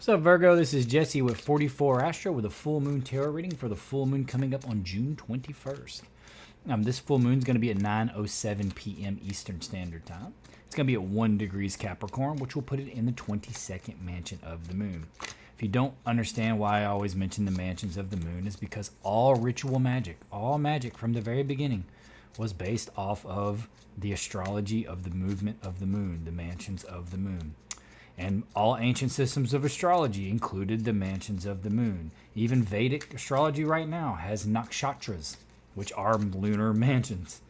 What's up, Virgo? This is Jesse with 44 Astro with a full moon tarot reading for the full moon coming up on June 21st. This full moon is going to be at 9:07 p.m. Eastern Standard Time. It's going to be at 1 degrees Capricorn, which will put it in the 22nd mansion of the moon. If you don't understand why I always mention the mansions of the moon, is because all ritual magic, all magic from the very beginning, was based off of the astrology of the movement of the moon, the mansions of the moon. And all ancient systems of astrology included the mansions of the moon. Even Vedic astrology right now has nakshatras, which are lunar mansions.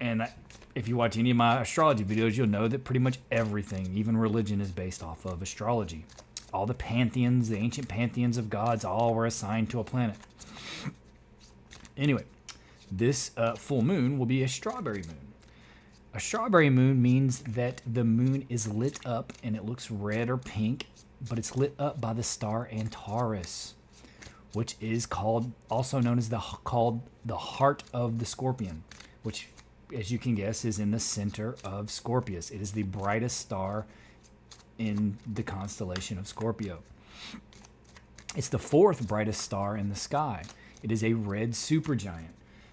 If you watch any of my astrology videos, you'll know that pretty much everything, even religion, is based off of astrology. All the pantheons, the ancient pantheons of gods, all were assigned to a planet. Anyway, this full moon will be a strawberry moon. A strawberry moon means that the moon is lit up and it looks red or pink, but it's lit up by the star Antares, which is also known as the heart of the Scorpion, which, as you can guess, is in the center of Scorpius. It is the brightest star in the constellation of Scorpio. It's the fourth brightest star in the sky. It is a red supergiant.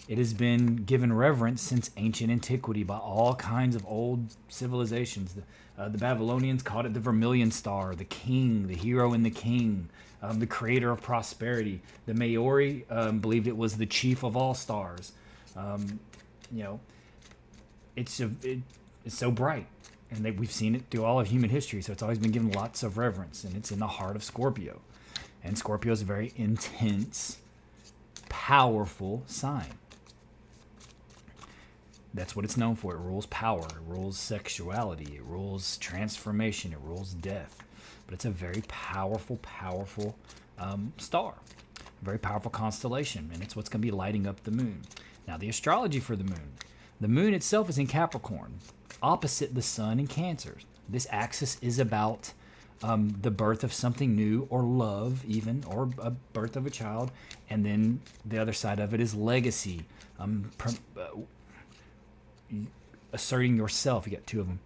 It has been given reverence since ancient antiquity by all kinds of old civilizations. The Babylonians called it the vermilion star, the king, the hero and the king, the creator of prosperity. The Maori believed it was the chief of all stars. It's so bright, and we've seen it through all of human history, so it's always been given lots of reverence, and it's in the heart of Scorpio. And Scorpio is a very intense, powerful sign. That's what it's known for. It rules power, it rules sexuality, it rules transformation, it rules death. But it's a very powerful star, a very powerful constellation, and it's what's going to be lighting up the moon. Now, the astrology for the moon itself is in Capricorn, opposite the sun in Cancer. This axis is about the birth of something new, or love even, or a birth of a child, and then the other side of it is legacy, asserting yourself. You got two of them.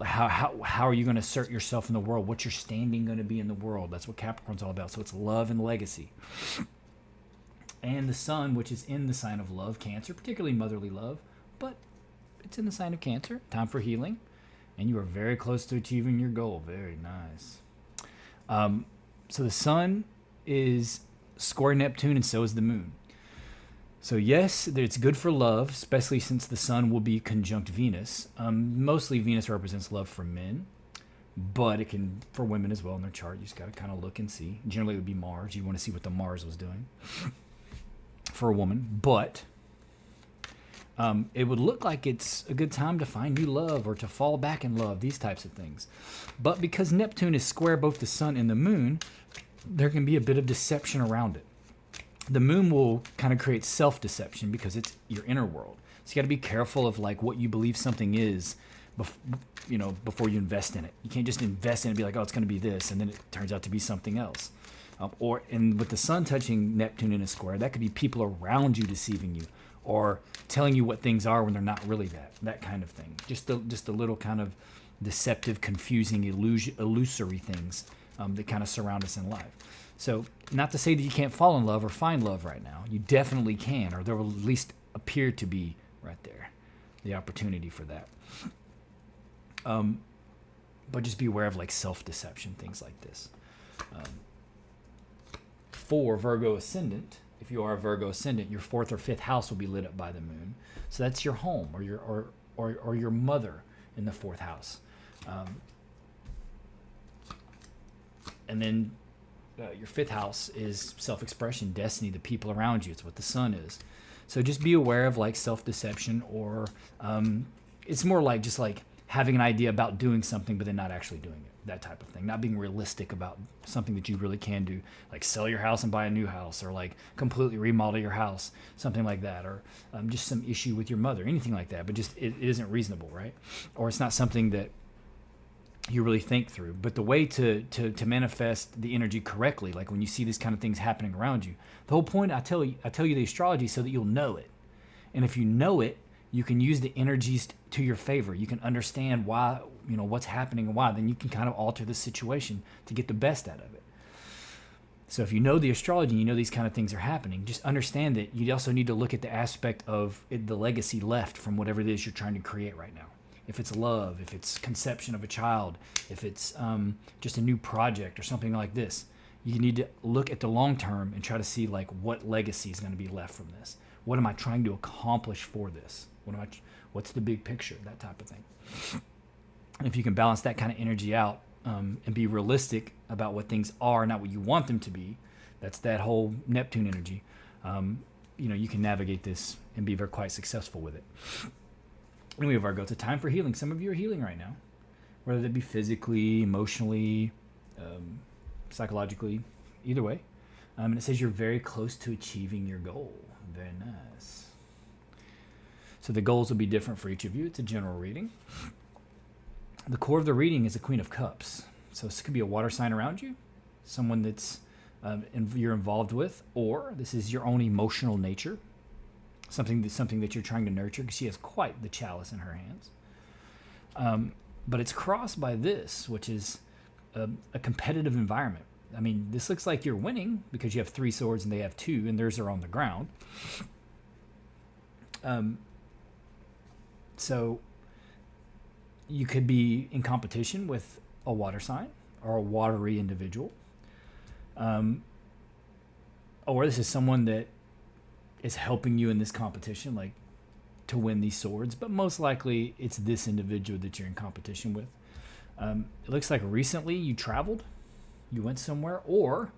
How are you going to assert yourself in the world? What's your standing going to be in the world? That's what Capricorn's all about. So it's love and legacy. And the sun, which is in the sign of love, Cancer, particularly motherly love, but it's in the sign of Cancer. Time for healing. And you are very close to achieving your goal. Very nice. So the sun is square Neptune, and so is the moon. So yes, it's good for love, especially since the sun will be conjunct Venus. Mostly Venus represents love for men, but it can for women as well in their chart. You just got to kind of look and see. Generally, it would be Mars. You want to see what the Mars was doing for a woman. But it would look like it's a good time to find new love or to fall back in love, these types of things. But because Neptune is square both the sun and the moon, there can be a bit of deception around it. The moon will kind of create self-deception because it's your inner world. So you got to be careful of like what you believe something is, before you invest in it. You can't just invest in it and be like, oh, it's going to be this, and then it turns out to be something else. And with the sun touching Neptune in a square, that could be people around you deceiving you or telling you what things are when they're not really that kind of thing. Just a little kind of deceptive, confusing, illusory things that kind of surround us in life. So not to say that you can't fall in love or find love right now. You definitely can, or there will at least appear to be right there, the opportunity for that. But just be aware of like self-deception, things like this. For Virgo ascendant, if you are a Virgo ascendant, your fourth or fifth house will be lit up by the moon. So that's your home, or your mother in the fourth house. And then your fifth house is self-expression, destiny, the people around you. It's what the sun is. So just be aware of like self-deception, or it's more like just like having an idea about doing something but then not actually doing it. That type of thing. Not being realistic about something that you really can do, like sell your house and buy a new house, or like completely remodel your house, something like that, or just some issue with your mother, anything like that. But just it isn't reasonable, right? Or it's not something that you really think through. But the way to manifest the energy correctly, like when you see these kind of things happening around you, the whole point I tell you the astrology so that you'll know it. And if you know it, you can use the energies to your favor. You can understand why what's happening and why, then you can kind of alter the situation to get the best out of it. So if you know the astrology, you know these kind of things are happening, just understand that you also need to look at the aspect of the legacy left from whatever it is you're trying to create right now. If it's love, if it's conception of a child, if it's just a new project or something like this, you need to look at the long term and try to see like what legacy is going to be left from this. What am I trying to accomplish for this? What's the big picture? That type of thing. And if you can balance that kind of energy out and be realistic about what things are, not what you want them to be, that's that whole Neptune energy. You can navigate this and be very quite successful with it. Anyway, Virgo, it's a time for healing. Some of you are healing right now, whether that be physically, emotionally, psychologically, either way. And it says you're very close to achieving your goal. Very nice. So the goals will be different for each of you. It's a general reading. The core of the reading is the Queen of Cups. So this could be a water sign around you, someone that's you're involved with, or this is your own emotional nature, something that you're trying to nurture, because she has quite the chalice in her hands. But it's crossed by this, which is a competitive environment. I mean, this looks like you're winning because you have 3 swords and they have 2, and theirs are on the ground. So you could be in competition with a water sign or a watery individual. Or this is someone that is helping you in this competition, like to win these swords, but most likely it's this individual that you're in competition with. It looks like recently you traveled, you went somewhere, or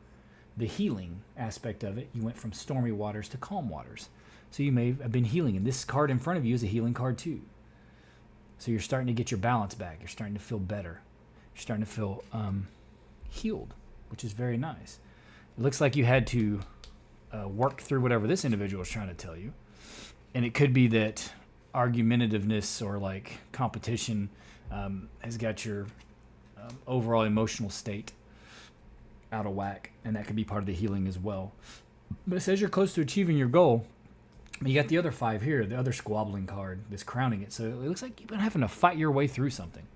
the healing aspect of it, you went from stormy waters to calm waters. So you may have been healing, and this card in front of you is a healing card too. So you're starting to get your balance back. You're starting to feel better. You're starting to feel healed, which is very nice. It looks like you had to work through whatever this individual is trying to tell you. And it could be that argumentativeness or like competition has got your overall emotional state out of whack. And that could be part of the healing as well. But it says you're close to achieving your goal. You got the other 5 here, the other squabbling card that's crowning it. So it looks like you've been having to fight your way through something.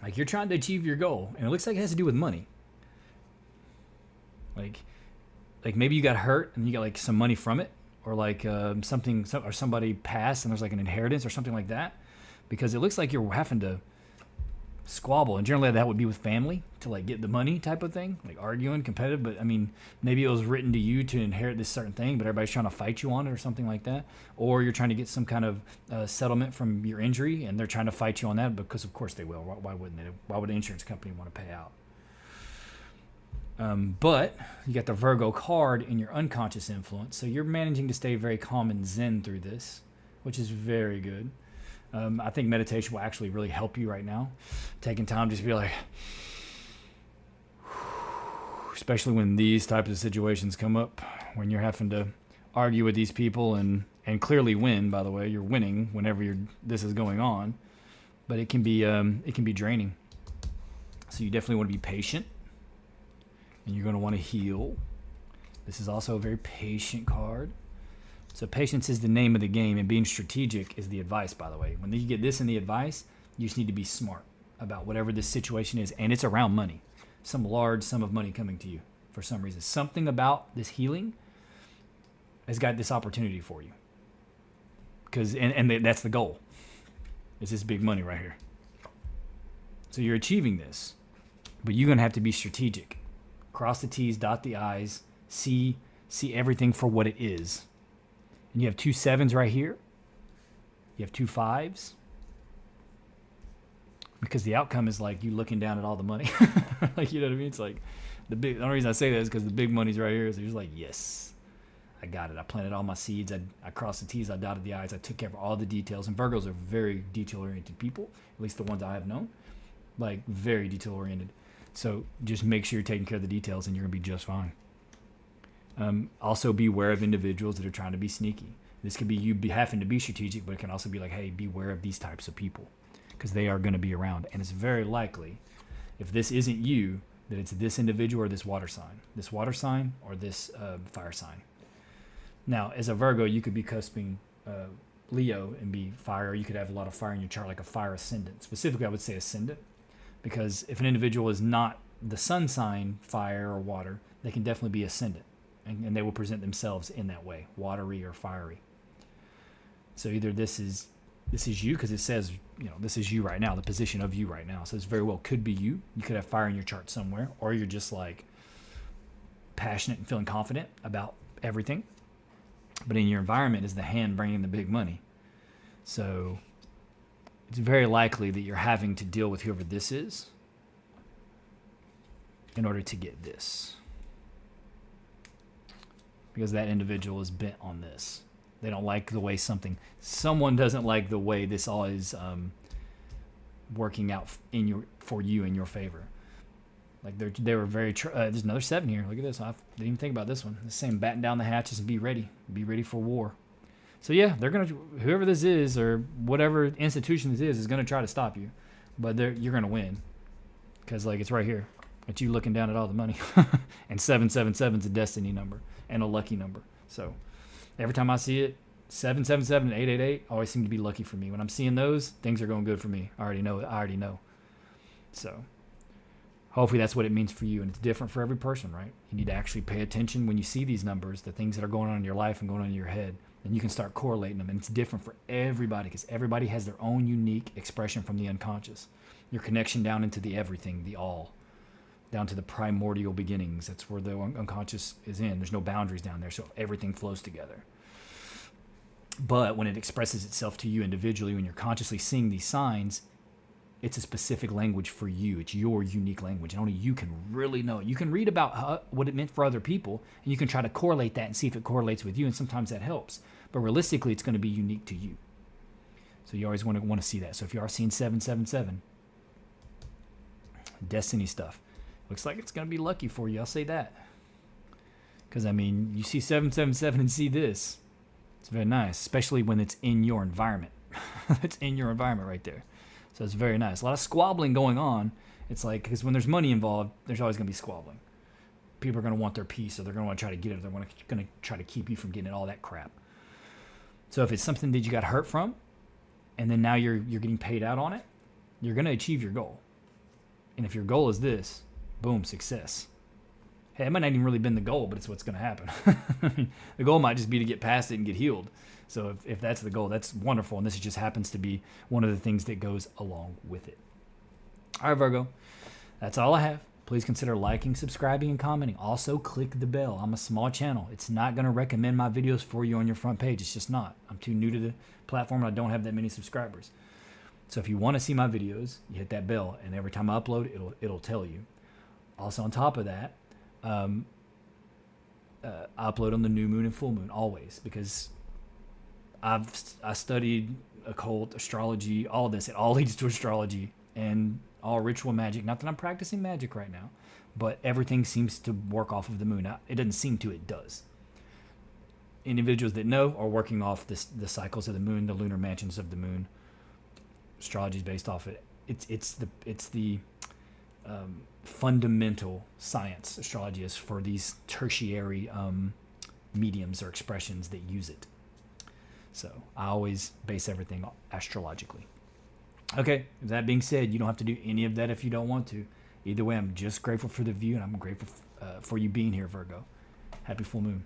Like you're trying to achieve your goal, and it looks like it has to do with money. Like maybe you got hurt and you got like some money from it, or like or somebody passed and there's like an inheritance or something like that. Because it looks like you're having to squabble, and generally that would be with family to like get the money type of thing, like arguing, competitive. But I mean, maybe it was written to you to inherit this certain thing, but everybody's trying to fight you on it or something like that. Or you're trying to get some kind of settlement from your injury, and they're trying to fight you on that, because of course they will. Why wouldn't they? Why would an insurance company want to pay out? But you got the Virgo card in your unconscious influence, so you're managing to stay very calm and zen through this, which is very good. I think meditation will actually really help you right now. Taking time just to be like, especially when these types of situations come up, when you're having to argue with these people and clearly win, by the way, you're winning whenever this is going on, but it can be draining. So you definitely want to be patient, and you're going to want to heal. This is also a very patient card. So patience is the name of the game, and being strategic is the advice, by the way. When you get this in the advice, you just need to be smart about whatever this situation is, and it's around money. Some large sum of money coming to you for some reason. Something about this healing has got this opportunity for you. And that's the goal. It's this big money right here. So you're achieving this, but you're going to have to be strategic. Cross the T's, dot the I's, see everything for what it is. And you have 2 7s right here. You have 2 5s. Because the outcome is like you looking down at all the money. Like, you know what I mean? It's like the only reason I say that is because the big money's right here. So you're just like, yes, I got it. I planted all my seeds. I crossed the T's. I dotted the I's. I took care of all the details. And Virgos are very detail-oriented people, at least the ones I have known. Like, very detail-oriented. So just make sure you're taking care of the details, and you're going to be just fine. Also, beware of individuals that are trying to be sneaky. This could be you having to be strategic, but it can also be like, hey, beware of these types of people, because they are going to be around. And it's very likely, if this isn't you, that it's this individual or this water sign or this fire sign. Now, as a Virgo, you could be cusping Leo and be fire, or you could have a lot of fire in your chart, like a fire ascendant. Specifically, I would say ascendant, because if an individual is not the sun sign, fire or water, they can definitely be ascendant, and they will present themselves in that way, watery or fiery. So either this is you, because it says, this is you right now, the position of you right now. So this very well could be you. You could have fire in your chart somewhere, or you're just like passionate and feeling confident about everything. But in your environment is the hand bringing the big money. So it's very likely that you're having to deal with whoever this is in order to get this. Because that individual is bent on this. They don't like the way someone doesn't like the way this all is working out for you in your favor. Like they were very. There's another 7 here. Look at this. I didn't even think about this one. The same, batten down the hatches and be ready. Be ready for war. So yeah, they're gonna, whoever this is or whatever institution this is gonna try to stop you, but you're gonna win, because like it's right here. It's you looking down at all the money, and 777 is a destiny number and a lucky number. So every time I see it, 777 and 888 always seem to be lucky for me. When I'm seeing those, things are going good for me. I already know. So hopefully that's what it means for you, and it's different for every person, right? You need to actually pay attention when you see these numbers, the things that are going on in your life and going on in your head, and you can start correlating them. And it's different for everybody, because everybody has their own unique expression from the unconscious. Your connection down into the everything, the all, down to the primordial beginnings. That's where the unconscious is in. There's no boundaries down there, so everything flows together. But when it expresses itself to you individually, when you're consciously seeing these signs, it's a specific language for you. It's your unique language, and only you can really know it. You can read about what it meant for other people, and you can try to correlate that and see if it correlates with you, and sometimes that helps. But realistically, it's going to be unique to you. So you always want to see that. So if you are seeing 777, destiny stuff, looks like it's going to be lucky for you. I'll say that. Because, I mean, you see 777 and see this. It's very nice, especially when it's in your environment. It's in your environment right there. So it's very nice. A lot of squabbling going on. It's like, because when there's money involved, there's always going to be squabbling. People are going to want their piece, or they're going to want to try to get it. They're going to try to keep you from getting all that crap. So if it's something that you got hurt from, and then now you're getting paid out on it, you're going to achieve your goal. And if your goal is this, boom, success. Hey, it might not even really been the goal, but it's what's going to happen. The goal might just be to get past it and get healed. So if that's the goal, that's wonderful. And this just happens to be one of the things that goes along with it. All right, Virgo, that's all I have. Please consider liking, subscribing, and commenting. Also, click the bell. I'm a small channel. It's not going to recommend my videos for you on your front page. It's just not. I'm too new to the platform, and I don't have that many subscribers. So if you want to see my videos, you hit that bell, and every time I upload, it'll tell you. Also, on top of that, I upload on the new moon and full moon always, because I studied occult, astrology, all of this. It all leads to astrology and all ritual magic. Not that I'm practicing magic right now, but everything seems to work off of the moon. It doesn't seem to, it does. Individuals that know are working off the cycles of the moon, the lunar mansions of the moon. Astrology is based off it. It's the fundamental science. Astrology is for these tertiary mediums or expressions that use it. So I always base everything astrologically. Okay, with that being said, you don't have to do any of that if you don't want to. Either way, I'm just grateful for the view, and I'm grateful for you being here, Virgo. Happy full moon.